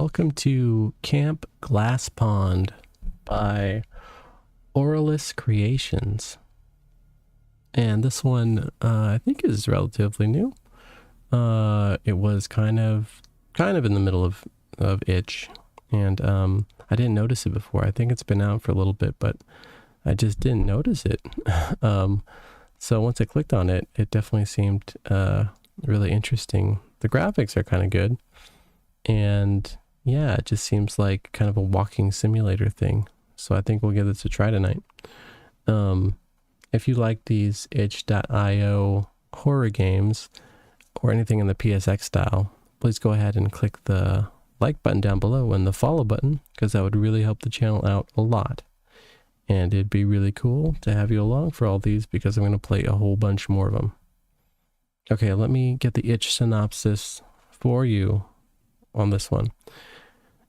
welcome to Camp Glass Pond by Aurelus Creations. And this one, I think is relatively new. It was kind of in the middle of itch, and I didn't notice it before. I think it's been out for a little bit, but I just didn't notice it. So once I clicked on it, it definitely seemed really interesting. The graphics are kind of good, and yeah, it just seems like kind of a walking simulator thing. So I think we'll give this a try tonight. If you like these itch.io horror games or anything in the PSX style, please go ahead and click the like button down below and the follow button, because that would really help the channel out a lot. And it'd be really cool to have you along for all these, because I'm going to play a whole bunch more of them. Okay, let me get the itch synopsis for you on this one.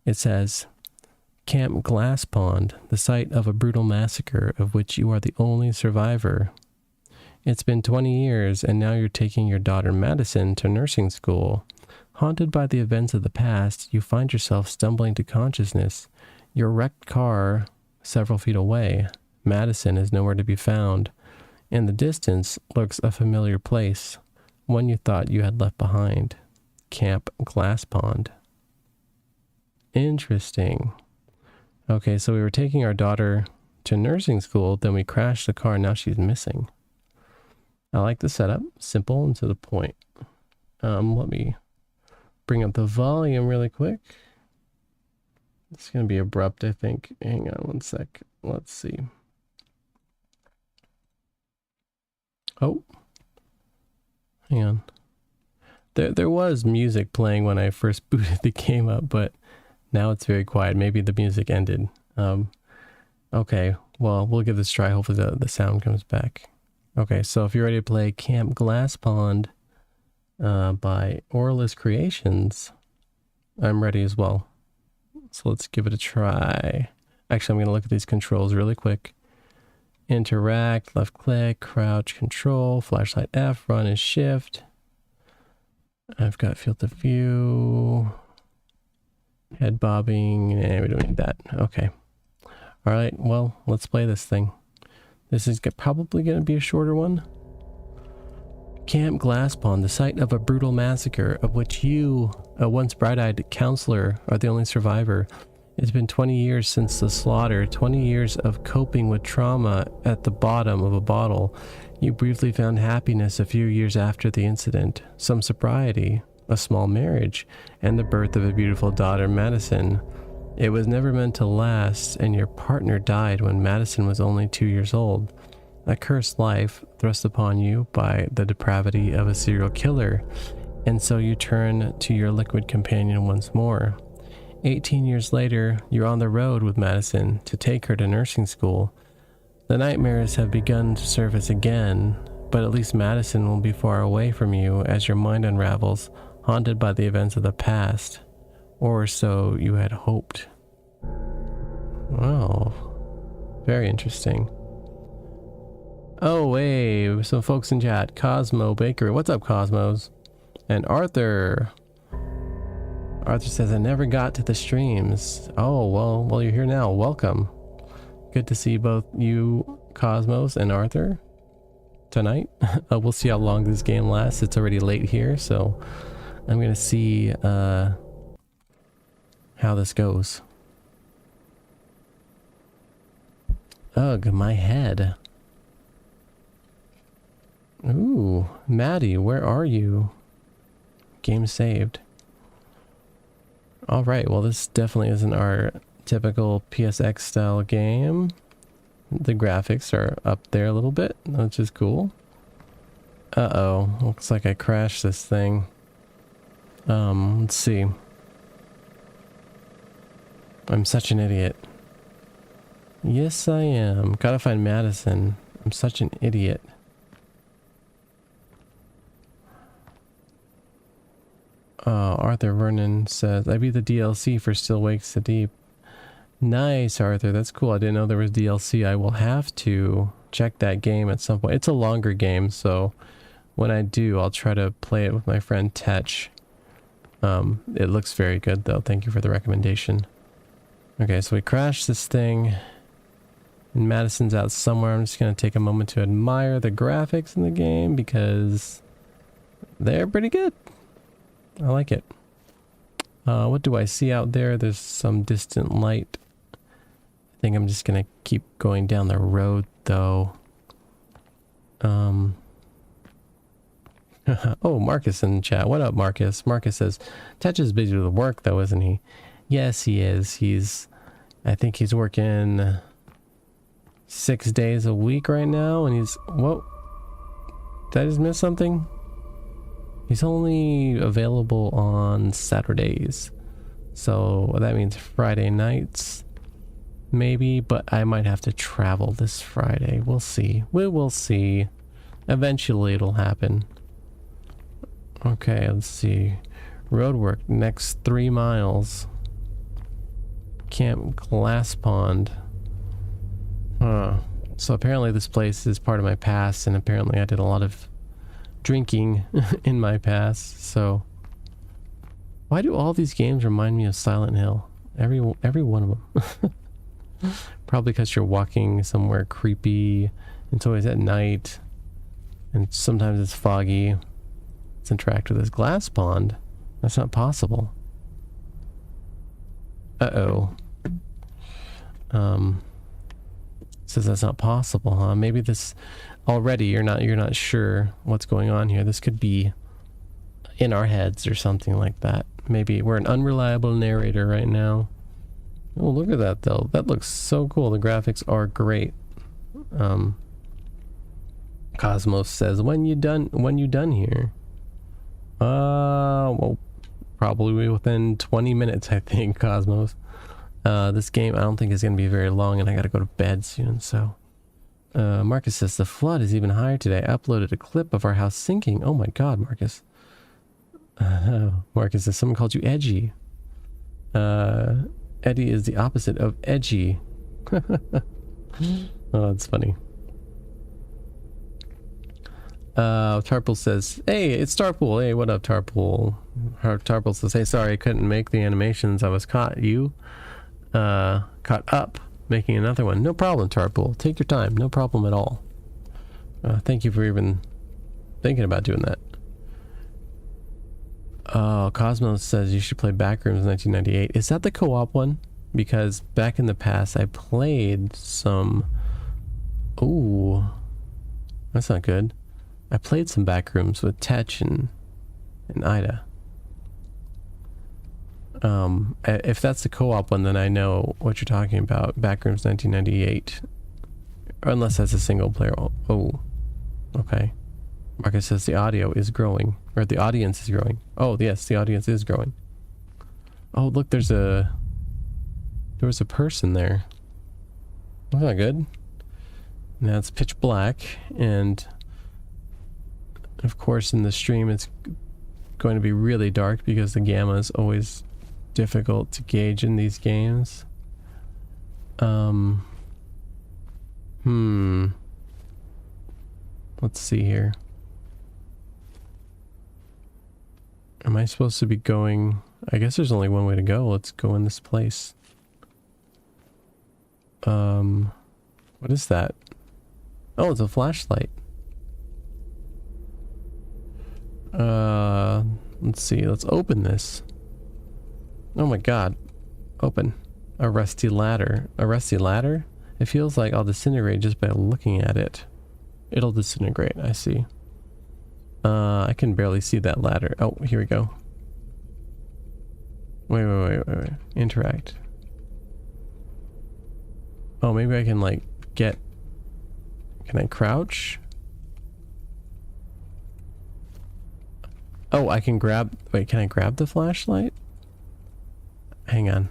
It says, Camp Glass Pond, the site of a brutal massacre of which you are the only survivor. It's been 20 years, and now you're taking your daughter Madison to nursing school. Haunted by the events of the past, you find yourself stumbling to consciousness. Your wrecked car several feet away. Madison is nowhere to be found. In the distance lurks a familiar place, one you thought you had left behind. Camp Glass Pond. Interesting. Okay, so we were taking our daughter to nursing school, then we crashed the car, now she's missing. I like the setup, simple and to the point. Let me bring up the volume really quick. It's going to be abrupt, I think. Hang on one sec. Let's see. Oh. Hang on. There was music playing when I first booted the game up, but now it's very quiet. Maybe the music ended. Okay, well, we'll give this a try. Hopefully the sound comes back. Okay, so if you're ready to play Camp Glass Pond by Aurelus Creations, I'm ready as well. So let's give it a try. Actually, I'm going to look at these controls really quick. Interact, left click, crouch, control, flashlight F, run is shift. I've got field of view, head bobbing, and we don't need that. Okay. All right, well, let's play this thing. This is probably going to be a shorter one. Camp Glass Pond, the site of a brutal massacre of which you, a once bright-eyed counselor, are the only survivor. It's been 20 years since the slaughter, 20 years of coping with trauma at the bottom of a bottle. You briefly found happiness a few years after the incident, some sobriety, a small marriage, and the birth of a beautiful daughter, Madison. It was never meant to last, and your partner died when Madison was only 2 years old. A cursed life thrust upon you by the depravity of a serial killer, and so you turn to your liquid companion once more. 18 years later, you're on the road with Madison to take her to nursing school. The nightmares have begun to surface again, but at least Madison will be far away from you as your mind unravels, haunted by the events of the past. Or so you had hoped. Wow. Very interesting. Oh, hey, some folks in chat. Cosmo Bakery. What's up, Cosmos? And Arthur. Arthur says, I never got to the streams. Oh, well, you're here now. Welcome. Good to see both you, Cosmos, and Arthur tonight. We'll see how long this game lasts. It's already late here, so I'm going to see how this goes. Ugh, my head. Ooh, Maddie, where are you? Game saved. Alright, well this definitely isn't our typical PSX style game. The graphics are up there a little bit, which is cool. Uh-oh, looks like I crashed this thing. Let's see. I'm such an idiot. Yes, I am. Gotta find Madison. I'm such an idiot. Arthur Vernon says, I beat the DLC for Still Wakes the Deep. Nice, Arthur. That's cool. I didn't know there was DLC. I will have to check that game at some point. It's a longer game, so when I do, I'll try to play it with my friend Tetch. It looks very good though. Thank you for the recommendation. Okay, so we crashed this thing. And Madison's out somewhere. I'm just going to take a moment to admire the graphics in the game because they're pretty good. I like it. What do I see out there? There's some distant light. I think I'm just going to keep going down the road though. Oh, Marcus in chat. What up, Marcus? Marcus says, Tetch is busy with work though, isn't he? Yes, he is. I think he's working 6 days a week right now, and he's... Whoa. Did I just miss something? He's only available on Saturdays. So that means Friday nights, maybe, but I might have to travel this Friday. We'll see. We will see. Eventually it'll happen. Okay, let's see. Roadwork, next 3 miles. Camp Glass Pond. Huh. So apparently this place is part of my past, and apparently I did a lot of drinking in my past, so... Why do all these games remind me of Silent Hill? Every one of them. Probably because you're walking somewhere creepy, it's always at night, and sometimes it's foggy. Let's interact with this glass pond. That's not possible. Uh-oh. Says that's not possible, huh? Maybe this already you're not sure what's going on here. This could be in our heads or something like that. Maybe we're an unreliable narrator right now. Oh, look at that though. That looks so cool. The graphics are great. Cosmos says, when you done here? Well, probably within 20 minutes, I think, Cosmos. This game I don't think is going to be very long, and I got to go to bed soon, so... Marcus says, the flood is even higher today. I uploaded a clip of our house sinking. Oh my god, Marcus. Marcus says, someone called you edgy. Eddie is the opposite of edgy. Oh, that's funny. Tarpool says, hey, it's Tarpool. Hey, what up, Tarpool? Tarpool says, hey, sorry, I couldn't make the animations. I was caught up making another one. No problem, Tarpool. Take your time. No problem at all. Thank you for even thinking about doing that. Oh, Cosmos says you should play Backrooms 1998. Is that the co-op one? Because back in the past I played some... Ooh. That's not good. I played some Backrooms with Tetch and Ida. If that's the co-op one, then I know what you're talking about. Backrooms 1998. Unless that's a single player. Oh. Okay. Marcus says the audio is growing. Or the audience is growing. Oh, yes, the audience is growing. Oh, look, there was a person there. That's not good. Now it's pitch black, and of course in the stream it's going to be really dark because the gamma is always difficult to gauge in these games. Let's see here. Am I supposed to be going... I guess there's only one way to go. Let's go in this place. What is that? Oh, it's a flashlight. Let's see. Let's open this. Oh my god. Open. A rusty ladder. A rusty ladder? It feels like I'll disintegrate just by looking at it. It'll disintegrate, I see. I can barely see that ladder. Oh, here we go. Wait. Interact. Oh, maybe I can, like, get... Can I crouch? Oh, I can grab... Wait, can I grab the flashlight? Hang on.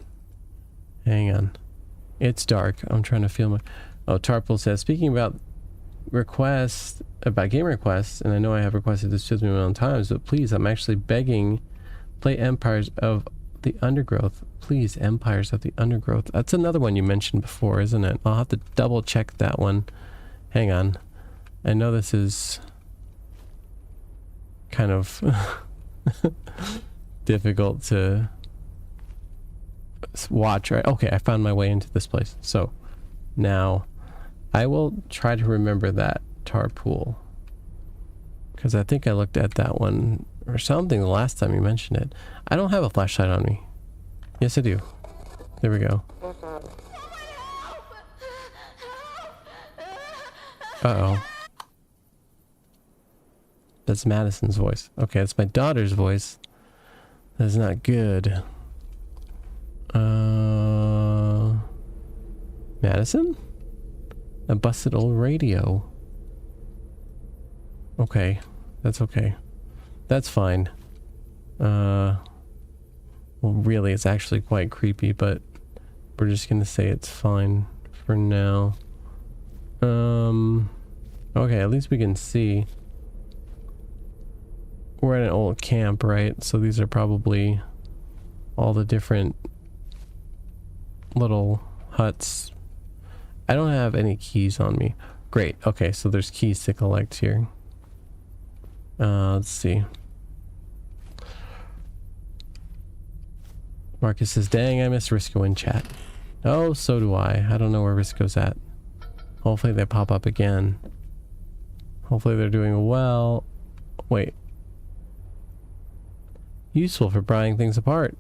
It's dark. I'm trying to feel my... Oh, Tarpool says, speaking about requests, about game requests, and I know I have requested this to me a million times, but please, I'm actually begging, play Empires of the Undergrowth. Please, Empires of the Undergrowth. That's another one you mentioned before, isn't it? I'll have to double check that one. Hang on. I know this is kind of difficult to watch. Right? Okay, I found my way into this place. So now I will try to remember that tar pool, because I think I looked at that one or something the last time you mentioned it. I don't have a flashlight on me. Yes, I do. There we go. Uh-oh. That's Madison's voice. Okay, that's my daughter's voice. That's not good. Madison? A busted old radio. Okay. That's okay. That's fine. Well, really, it's actually quite creepy, but we're just gonna say it's fine for now. Okay, at least we can see. We're at an old camp, right? So these are probably all the different little huts. I don't have any keys on me. Great. Okay, so there's keys to collect here. Let's see. Marcus says, dang, I miss Risco in chat. Oh, so do I. I don't know where Risco's at. Hopefully they pop up again. Hopefully they're doing well. Wait. Useful for prying things apart.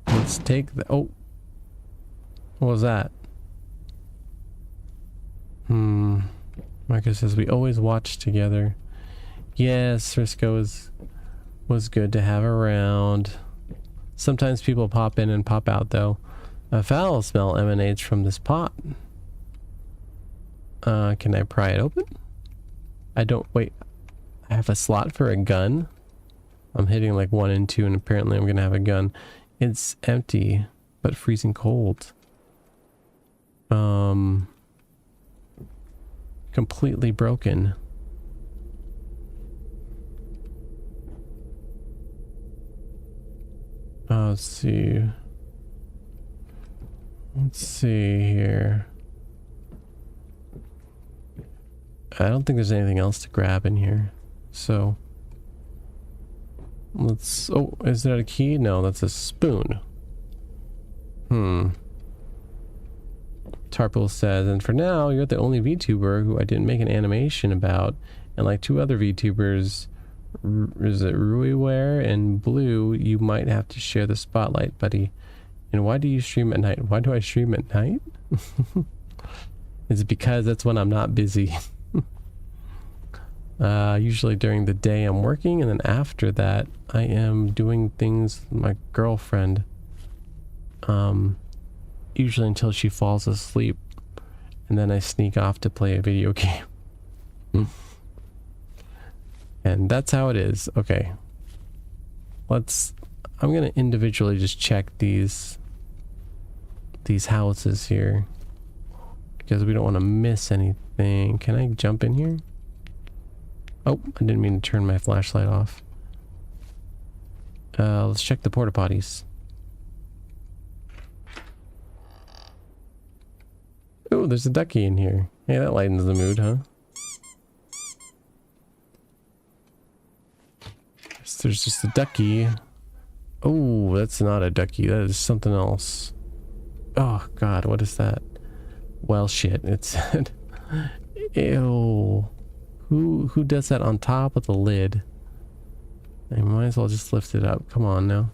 Let's take the... Oh. What was that? Marcus says, we always watch together. Yes, Risco was good to have around. Sometimes people pop in and pop out, though. A foul smell emanates from this pot. Can I pry it open? I don't... Wait. I have a slot for a gun? I'm hitting like 1 and 2, and apparently I'm gonna have a gun. It's empty, but freezing cold. Completely broken. Let's see. Let's see here. I don't think there's anything else to grab in here. So let's... Oh, is that a key? No, that's a spoon. Tarpool says, and for now, you're the only VTuber who I didn't make an animation about. And like 2 other VTubers, is it Ruiware and Blue, you might have to share the spotlight, buddy. And why do you stream at night? Why do I stream at night? It's because that's when I'm not busy. Usually during the day I'm working, and then after that I am doing things with my girlfriend. Usually until she falls asleep, and then I sneak off to play a video game. And that's how it is. Okay. I'm gonna individually just check these houses here, because we don't want to miss anything. Can I jump in here? Oh, I didn't mean to turn my flashlight off. Let's check the porta potties. Oh, there's a ducky in here. Hey, that lightens the mood, huh? So there's just a ducky. Oh, that's not a ducky. That is something else. Oh, God, what is that? Well, shit, it said... Ew. Who does that on top of the lid? I might as well just lift it up. Come on now.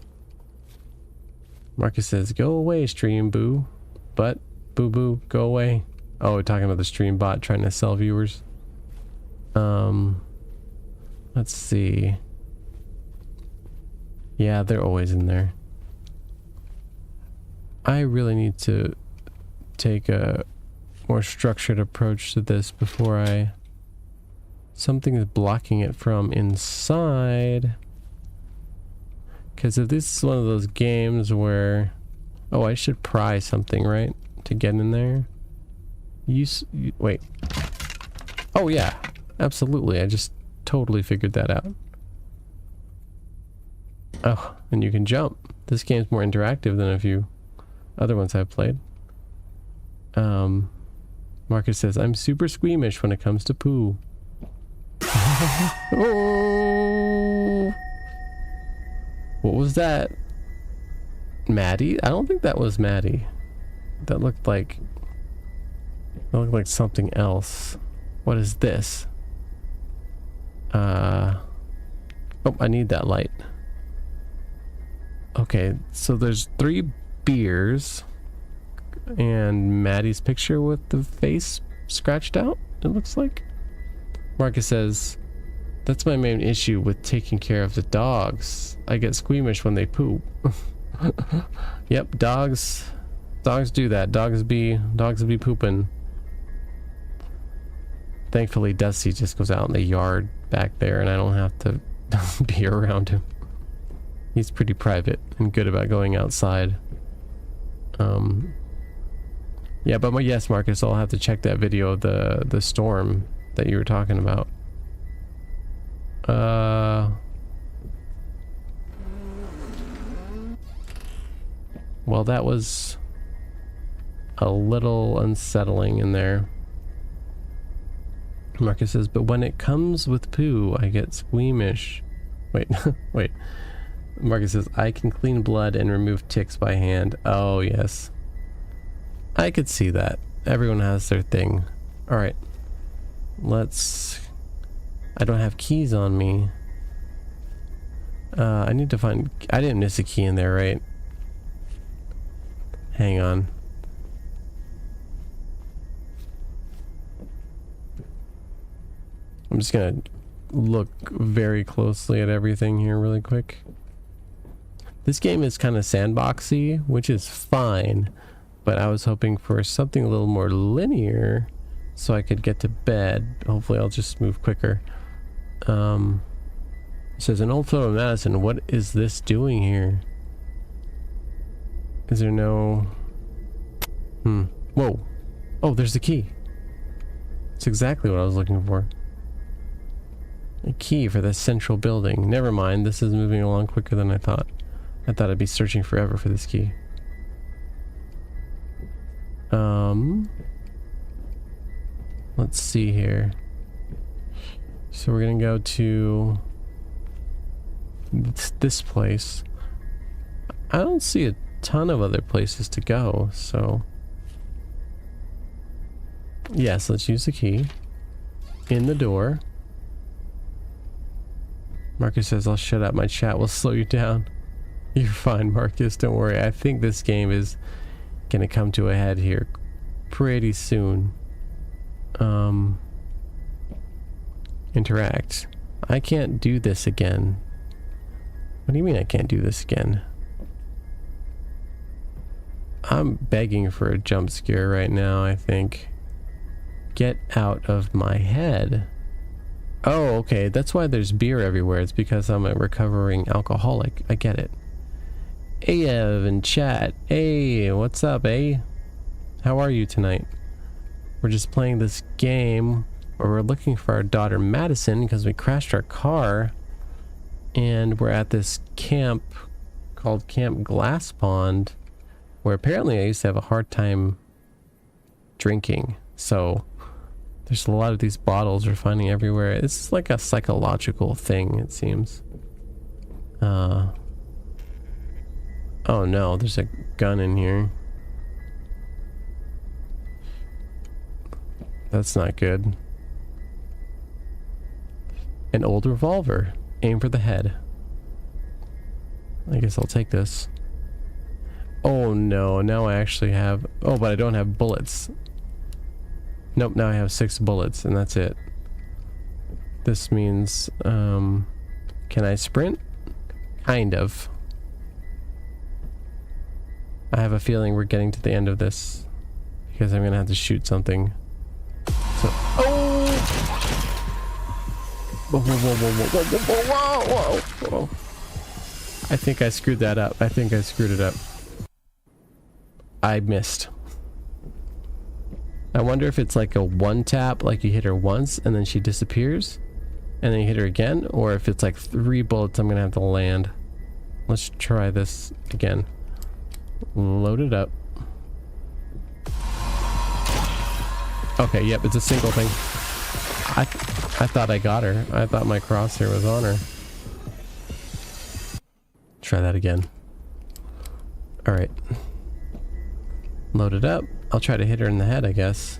Marcus says, go away, stream boo. But, boo boo, go away. Oh, we're talking about the stream bot trying to sell viewers. Let's see. Yeah, they're always in there. I really need to take a more structured approach to this before I... Something is blocking it from inside. Because if this is one of those games where... Oh, I should pry something, right? To get in there. Wait. Oh, yeah. Absolutely. I just totally figured that out. Oh, and you can jump. This game's more interactive than a few other ones I've played. Marcus says, I'm super squeamish when it comes to poo. Oh. What was that? Maddie? I don't think that was Maddie. That looked like something else. What is this? Oh, I need that light. Okay, so there's 3 beers and Maddie's picture with the face scratched out, it looks like. Marcus says, that's my main issue with taking care of the dogs. I get squeamish when they poop. Yep, dogs do that. Dogs be pooping. Thankfully, Dusty just goes out in the yard back there and I don't have to be around him. He's pretty private and good about going outside. Yeah, but yes, Marcus, I'll have to check that video of the storm that you were talking about. Well, that was a little unsettling in there. Marcus says, but when it comes with poo, I get squeamish. Wait, wait. Marcus says, I can clean blood and remove ticks by hand. Oh, yes. I could see that. Everyone has their thing. Alright. I don't have keys on me. I need to find... I didn't miss a key in there, right? Hang on. I'm just gonna look very closely at everything here really quick. This game is kind of sandboxy, which is fine, but I was hoping for something a little more linear so I could get to bed. Hopefully I'll just move quicker. It says, an old photo of Madison. What is this doing here? Is there no... Whoa. Oh, there's the key. It's exactly what I was looking for. A key for the central building. Never mind, this is moving along quicker than I thought. I thought I'd be searching forever for this key. Let's see here. So we're gonna go to this place. I don't see a ton of other places to go, so yes, let's use the key. In the door. Marcus says, I'll shut up, my chat will slow you down. You're fine, Marcus, don't worry. I think this game is gonna come to a head here pretty soon. Interact. I can't do this again. What do you mean I can't do this again? I'm begging for a jump scare right now, I think. Get out of my head. Oh, okay, that's why there's beer everywhere. It's because I'm a recovering alcoholic. I get it. Hey, Ev in chat. Hey, what's up, eh? How are you tonight? We're just playing this game where we're looking for our daughter Madison because we crashed our car. And we're at this camp called Camp Glass Pond, where apparently I used to have a hard time drinking. So there's a lot of these bottles we're finding everywhere. It's like a psychological thing, it seems. Oh no, there's a gun in here. That's not good. An old revolver. Aim for the head. I guess I'll take this. Oh no, now I actually have... Oh, but I don't have bullets. Nope, now I have 6 bullets and that's it. This means... can I sprint? Kind of. I have a feeling we're getting to the end of this because I'm gonna have to shoot something. So, oh! Whoa, whoa, whoa, whoa, whoa, whoa, whoa, whoa, whoa. I think I screwed that up. I think I screwed it up. I missed. I wonder if it's like a one tap, like you hit her once and then she disappears and then you hit her again, or if it's like 3 bullets I'm gonna have to land. Let's try this again. Load it up. Okay, yep, it's a single thing. I thought I got her. I thought my crosshair was on her. try that again. All right. Load it up. I'll try to hit her in the head, I guess.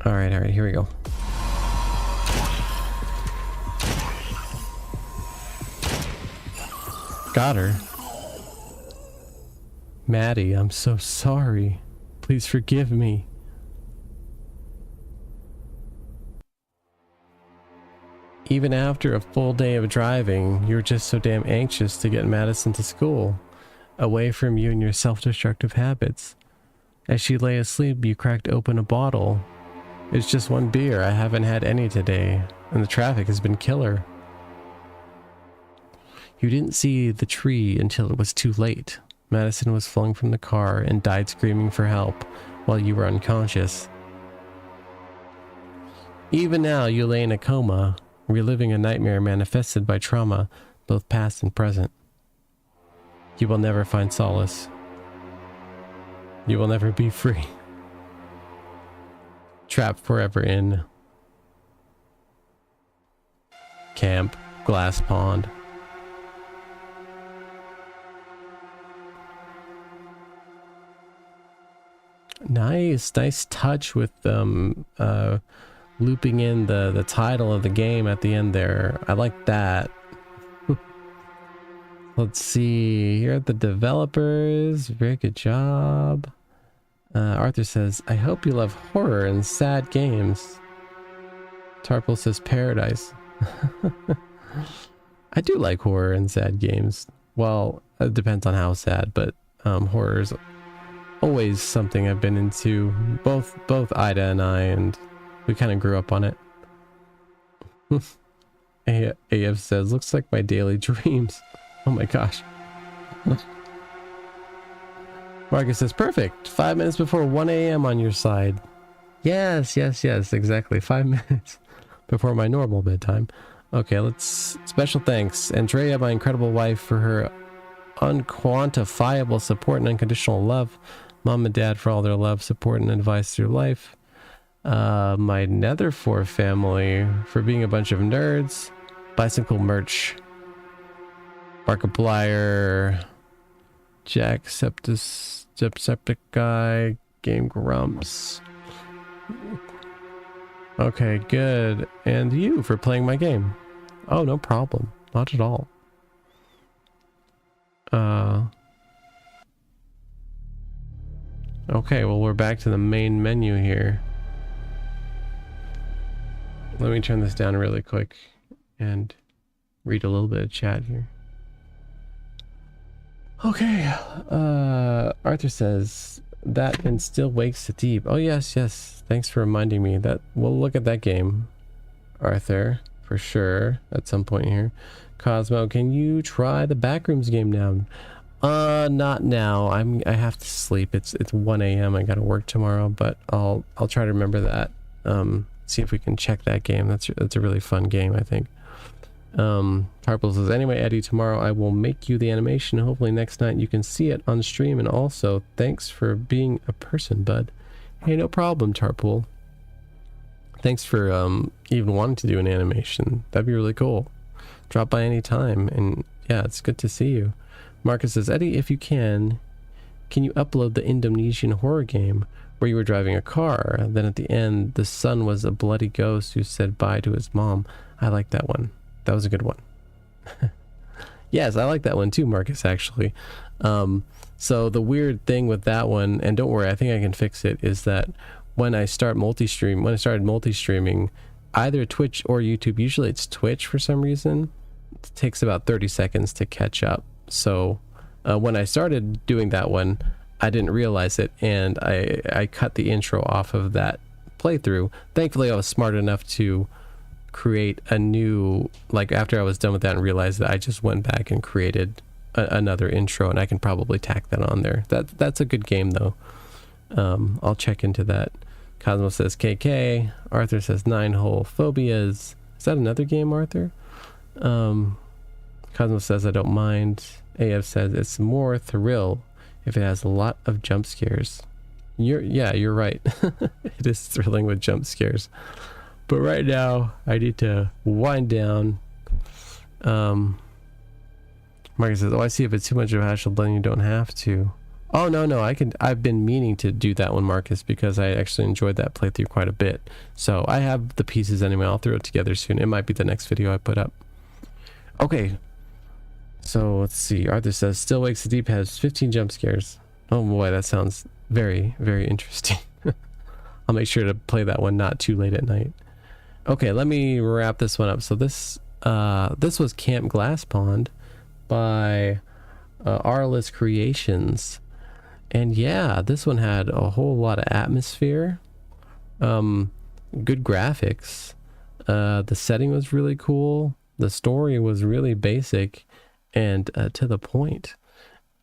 All right, here we go. Got her. Maddie, I'm so sorry. Please forgive me. Even after a full day of driving, you were just so damn anxious to get Madison to school, away from you and your self-destructive habits. As she lay asleep, you cracked open a bottle. It's just one beer. I haven't had any today, and the traffic has been killer. You didn't see the tree until it was too late. Madison was flung from the car and died screaming for help while you were unconscious. Even now, you lay in a coma, reliving a nightmare manifested by trauma, both past and present. You will never find solace. You will never be free. Trapped forever in Camp Glass Pond. Nice touch with looping in the title of the game at the end there. I like that. Let's see, here are the developers. Very good job. Arthur says, I hope you love horror and sad games. Tarple says paradise. I do like horror and sad games. Well, it depends on how sad, but horror is always something I've been into. Both Ida and I, and we kind of grew up on it. AF says, looks like my daily dreams. Oh my gosh. Marcus says, perfect. 5 minutes before 1 a.m. on your side. Yes, exactly. 5 minutes before my normal bedtime. Okay, let's... Special thanks, Andrea, my incredible wife, for her unquantifiable support and unconditional love. Mom and Dad for all their love, support, and advice through life. My Netherfor family for being a bunch of nerds. Bicycle merch. Markiplier, Jacksepticeye, Game Grumps. Okay, good. And you for playing my game. Oh, no problem. Not at all. Okay, well, we're back to the main menu here. Let me turn this down really quick and read a little bit of chat here. Okay, Arthur says, that and still wakes the deep. Oh, yes. Thanks for reminding me that. We'll look at that game, Arthur, for sure, at some point here. Cosmo, can you try the Backrooms game now? Not now. I have to sleep. It's 1 a.m. I gotta work tomorrow, but I'll try to remember that. See if we can check that game. That's a really fun game, I think. Tarple says, anyway, Eddie, tomorrow I will make you the animation. Hopefully next night you can see it on stream. And also, thanks for being a person, bud. Hey, no problem, Tarple. Thanks for even wanting to do an animation. That'd be really cool. Drop by any time. And yeah, it's good to see you. Marcus says, Eddie, if you can you upload the Indonesian horror game where you were driving a car? Then at the end, the son was a bloody ghost who said bye to his mom. I like that one. That was a good one. Yes, I like that one too, Marcus, actually. So the weird thing with that one, and don't worry, I think I can fix it, is that when I started multi-streaming, either Twitch or YouTube, usually it's Twitch for some reason, it takes about 30 seconds to catch up. So when I started doing that one, I didn't realize it, and I cut the intro off of that playthrough. Thankfully, I was smart enough to create a new, like after I was done with that and realized that, I just went back and created another intro, and I can probably tack that on there. That's a good game though. I'll check into that. Cosmo says KK. Arthur says 9-hole phobias. Is that another game, Arthur? Cosmo says I don't mind. AF says it's more thrill if it has a lot of jump scares. You're right. It is thrilling with jump scares. But right now, I need to wind down. Marcus says, oh, I see. If it's too much of a hassle, then you don't have to. Oh, no, I've been meaning to do that one, Marcus, because I actually enjoyed that playthrough quite a bit. So I have the pieces anyway. I'll throw it together soon. It might be the next video I put up. Okay. So let's see. Arthur says, Still Wakes the Deep has 15 jump scares. Oh boy, that sounds very, very interesting. I'll make sure to play that one not too late at night. Okay, let me wrap this one up. So this was Camp Glass Pond by Arliss Creations. And yeah, this one had a whole lot of atmosphere, good graphics. The setting was really cool. The story was really basic and to the point.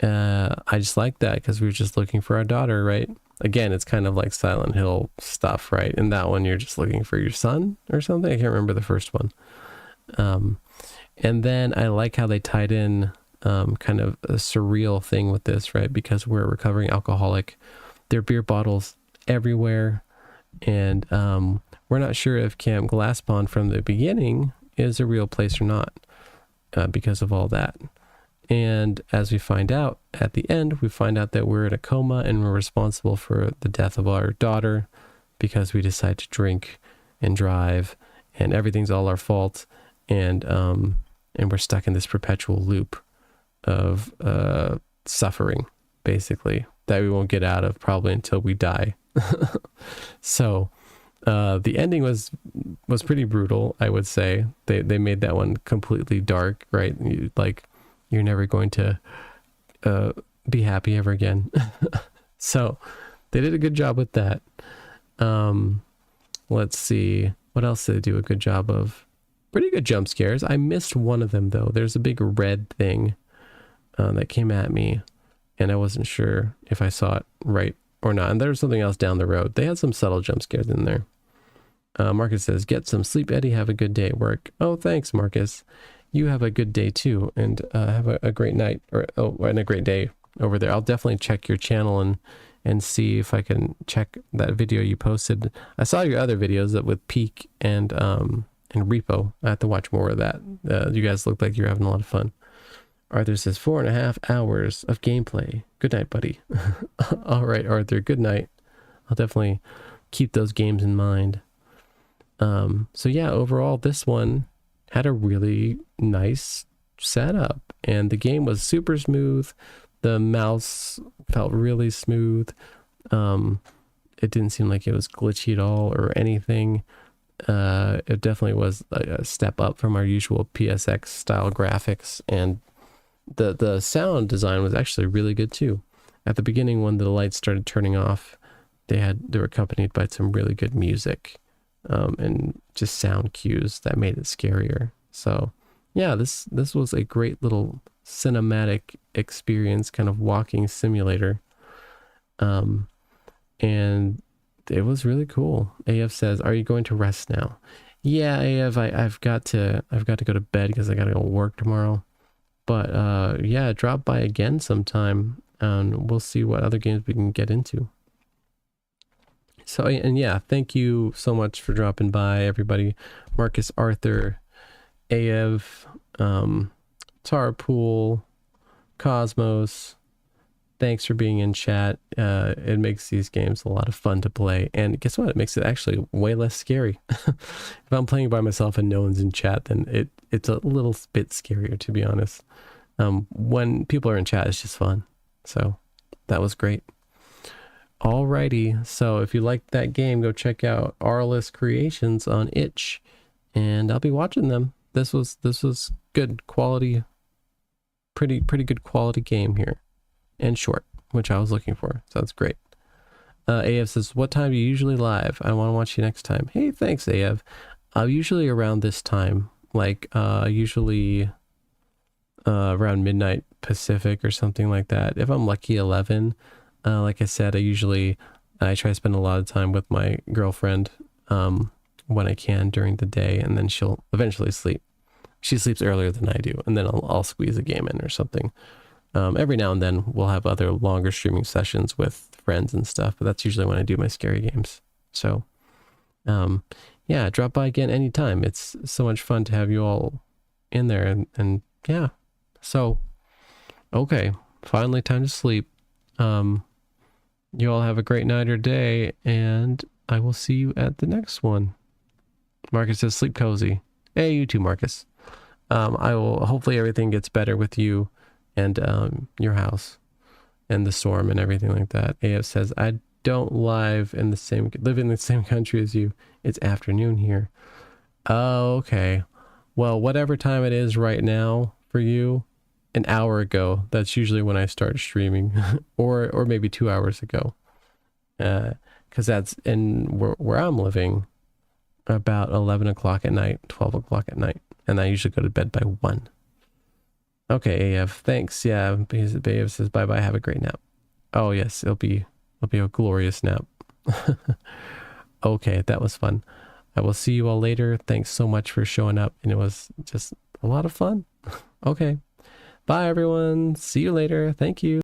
I just like that because we were just looking for our daughter, right? Again, it's kind of like Silent Hill stuff, right? In that one, you're just looking for your son or something. I can't remember the first one. And then I like how they tied in kind of a surreal thing with this, right? Because we're a recovering alcoholic. There are beer bottles everywhere. And we're not sure if Camp Glass Pond from the beginning is a real place or not because of all that. And as we find out at the end, we find out that we're in a coma and we're responsible for the death of our daughter because we decide to drink and drive and everything's all our fault. And we're stuck in this perpetual loop of suffering, basically, that we won't get out of probably until we die. So the ending was pretty brutal, I would say. They made that one completely dark, right? You're never going to be happy ever again. So they did a good job with that. Let's see, what else did they do a good job of? Pretty good jump scares. I missed one of them though. There's a big red thing that came at me and I wasn't sure if I saw it right or not. And there was something else down the road. They had some subtle jump scares in there. Marcus says, get some sleep, Eddie. Have a good day at work. Oh, thanks, Marcus. You have a good day too. And have a great night and a great day over there. I'll definitely check your channel and see if I can check that video you posted. I saw your other videos that with Peak and Repo. I have to watch more of that. You guys look like you're having a lot of fun. Arthur says 4.5 hours of gameplay. Good night, buddy. All right, Arthur, good night. I'll definitely keep those games in mind. So yeah, overall, this one had a really nice setup and the game was super smooth. The mouse felt really smooth. It didn't seem like it was glitchy at all or anything. It definitely was a step up from our usual PSX style graphics, and the sound design was actually really good too. At the beginning, when the lights started turning off, they were accompanied by some really good music, and just sound cues that made it scarier. So yeah, this was a great little cinematic experience, kind of walking simulator. And it was really cool. AF says, are you going to rest now? Yeah, AF, I've got to go to bed because I got to go work tomorrow. But yeah, drop by again sometime and we'll see what other games we can get into. So, and yeah, thank you so much for dropping by, everybody. Marcus, Arthur, AF, Tarpool, Cosmos. Thanks for being in chat. It makes these games a lot of fun to play. And guess what? It makes it actually way less scary. If I'm playing by myself and no one's in chat, then it's a little bit scarier, to be honest. When people are in chat, it's just fun. So that was great. Alrighty. So if you liked that game, go check out Arliss Creations on itch. And I'll be watching them. This was good quality, pretty good quality game here. And short, which I was looking for. So that's great. AF says, what time do you usually live? I want to watch you next time. Hey, thanks, AF. Usually around this time, like usually around midnight Pacific or something like that. If I'm lucky, 11. Like I said, I try to spend a lot of time with my girlfriend when I can during the day, and then she'll eventually sleep. She sleeps earlier than I do, and then I'll squeeze a game in or something. Every now and then we'll have other longer streaming sessions with friends and stuff, but that's usually when I do my scary games. So, yeah, drop by again anytime. It's so much fun to have you all in there, and yeah. So, Okay, finally time to sleep. Um, you all have a great night or day, and I will see you at the next one. Marcus says sleep cozy. Hey, you too, Marcus. I will, hopefully everything gets better with you and your house and the storm and everything like that. AF says, I don't live in the same country as you. It's afternoon here. Oh, okay. Well, whatever time it is right now for you, an hour ago, that's usually when I start streaming, or maybe 2 hours ago. Because that's in where I'm living about 11 o'clock at night, 12 o'clock at night. And I usually go to bed by 1. Okay, AF, thanks. Yeah, AF says bye-bye, have a great nap. Oh, yes, it'll be a glorious nap. Okay, that was fun. I will see you all later. Thanks so much for showing up, and it was just a lot of fun. Okay, bye, everyone. See you later. Thank you.